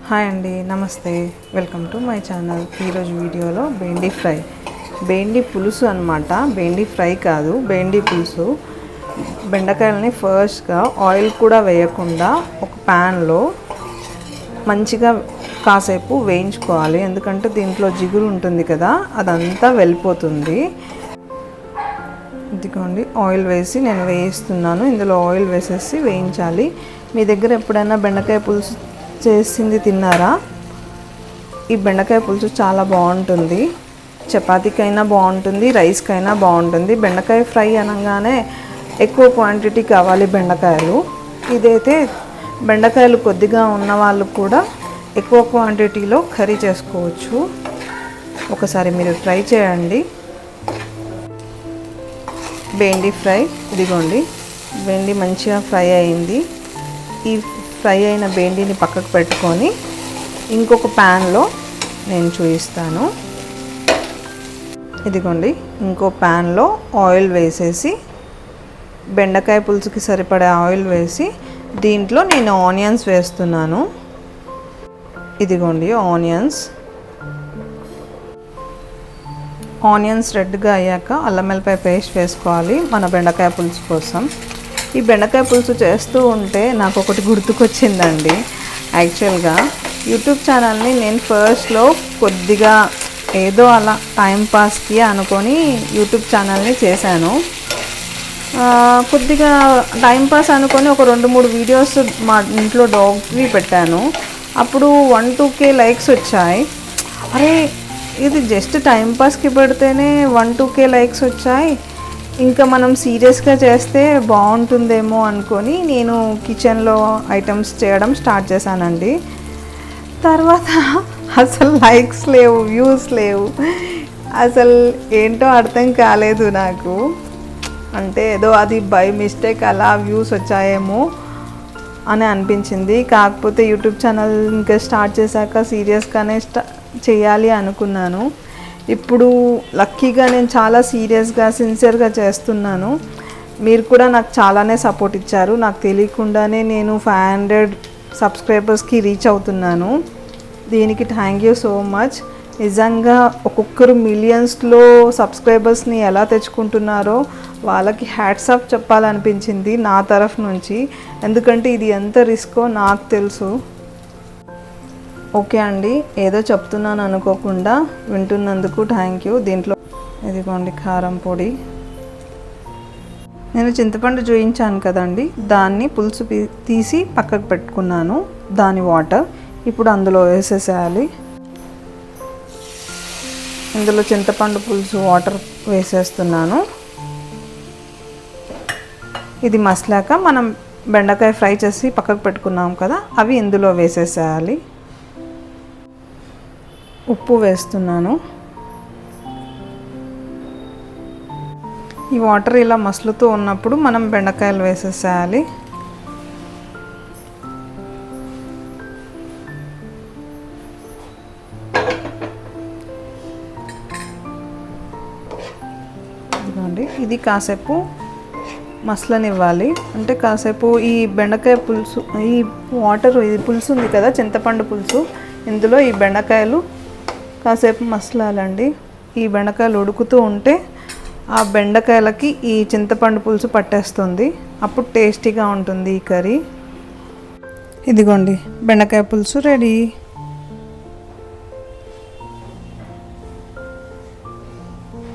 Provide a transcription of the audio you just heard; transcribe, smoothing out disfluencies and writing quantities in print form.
Hi అండి, నమస్తే, welcome to my channel. ఈరోజు వీడియోలో బెండి పులుసు అనమాట. బెండి ఫ్రై కాదు, బెండి పులుసు. బెండకాయలని ఫస్ట్గా ఆయిల్ కూడా వేయకుండా ఒక ప్యాన్లో మంచిగా కాసేపు వేయించుకోవాలి. ఎందుకంటే దీంట్లో జిగురు ఉంటుంది కదా, అదంతా వెళ్ళిపోతుంది. ఇదిగోండి, ఆయిల్ వేసి నేను వేయిస్తున్నాను. ఇందులో ఆయిల్ వేసేసి వేయించాలి. మీ దగ్గర ఎప్పుడైనా బెండకాయ పులుసు చేసింది తిన్నారా? ఈ బెండకాయ పులుసు చాలా బాగుంటుంది. చపాతీకైనా బాగుంటుంది, రైస్కైనా బాగుంటుంది. బెండకాయ ఫ్రై అనగానే ఎక్కువ క్వాంటిటీ కావాలి బెండకాయలు. ఇదైతే బెండకాయలు కొద్దిగా ఉన్న వాళ్ళు కూడా ఎక్కువ క్వాంటిటీలో కర్రీ చేసుకోవచ్చు. ఒకసారి మీరు ట్రై చేయండి. బెండి ఫ్రై, ఇదిగోండి, బెండి మంచిగా ఫ్రై అయింది. ఈ ఫ్రై అయిన బెండిని పక్కకు పెట్టుకొని ఇంకొక ప్యాన్లో నేను చూపిస్తాను. ఇదిగోండి, ఇంకో ప్యాన్లో ఆయిల్ వేసేసి, బెండకాయ పులుసుకి సరిపడే ఆయిల్ వేసి దీంట్లో నేను ఆనియన్స్ వేస్తున్నాను. ఇదిగోండి ఆనియన్స్ రెడ్గా అయ్యాక అల్లం వెల్లిపాయ పేస్ట్ వేసుకోవాలి మన బెండకాయ పులుసు కోసం. ఈ బెండకాయ పులుసు చేస్తూ ఉంటే నాకు ఒకటి గుర్తుకొచ్చిందండి. యాక్చువల్గా యూట్యూబ్ ఛానల్ని నేను ఫస్ట్లో కొద్దిగా ఏదో అలా టైంపాస్కి అనుకొని యూట్యూబ్ ఛానల్ని చేశాను. కొద్దిగా టైంపాస్ అనుకొని ఒక 2-3 వీడియోస్ మా ఇంట్లో డాగ్వి పెట్టాను. అప్పుడు 1-2K లైక్స్ వచ్చాయి. అరే, ఇది జస్ట్ టైంపాస్కి పెడితేనే 1-2K లైక్స్ వచ్చాయి, ఇంకా మనం సీరియస్గా చేస్తే బాగుంటుందేమో అనుకొని నేను కిచెన్లో ఐటమ్స్ చేయడం స్టార్ట్ చేశానండి. తర్వాత అసలు లైక్స్ లేవు, వ్యూస్ లేవు. అసలు ఏంటో అర్థం కాలేదు నాకు. అంటే ఏదో అది బై మిస్టేక్ అలా వ్యూస్ వచ్చాయేమో అని అనిపించింది. కాకపోతే యూట్యూబ్ ఛానల్ ఇంకా స్టార్ట్ చేశాక సీరియస్గానే చేయాలి అనుకున్నాను. ఇప్పుడు లక్కీగా నేను చాలా సీరియస్గా సిన్సియర్గా చేస్తున్నాను. మీరు కూడా నాకు చాలానే సపోర్ట్ ఇచ్చారు. నాకు తెలియకుండానే నేను 500 సబ్స్క్రైబర్స్కి రీచ్ అవుతున్నాను. దీనికి థ్యాంక్ యూ సో మచ్. నిజంగా ఒక్కొక్కరు మిలియన్స్లో సబ్స్క్రైబర్స్ని ఎలా తెచ్చుకుంటున్నారో వాళ్ళకి హ్యాట్స్ ఆఫ్ చెప్పాలనిపించింది నా తరఫు నుంచి. ఎందుకంటే ఇది ఎంత రిస్కో నాకు తెలుసు. ఓకే అండి, ఏదో చెప్తున్నాను అనుకోకుండా వింటున్నందుకు థ్యాంక్ యూ. దీంట్లో ఇదిగోండి కారం పొడి. నేను చింతపండు చూయించాను కదండి, దాన్ని పులుసు తీసి పక్కకు పెట్టుకున్నాను. దాని వాటర్ ఇప్పుడు అందులో వేసేసేయాలి. ఇందులో చింతపండు పులుసు వాటర్ వేసేస్తున్నాను. ఇది మసలాక మనం బెండకాయ ఫ్రై చేసి పక్కకు పెట్టుకున్నాం కదా, అవి ఇందులో వేసేసేయాలి. ఉప్పు వేస్తున్నాను. ఈ వాటర్ ఇలా మసులుతూ ఉన్నప్పుడు మనం బెండకాయలు వేసేసేయాలి. ఇదిగోండి, ఇది కాసేపు మసలనివ్వాలి. అంటే కాసేపు ఈ బెండకాయ పులుసు, ఈ వాటర్, ఇది పులుసు ఉంది కదా, చింతపండు పులుసు, ఇందులో ఈ బెండకాయలు కాసేపు మసలాలండి. ఈ బెండకాయలు ఉడుకుతూ ఉంటే ఆ బెండకాయలకి ఈ చింతపండు పులుసు పట్టేస్తుంది. అప్పుడు టేస్టీగా ఉంటుంది ఈ కర్రీ. ఇదిగోండి, బెండకాయ పులుసు రెడీ.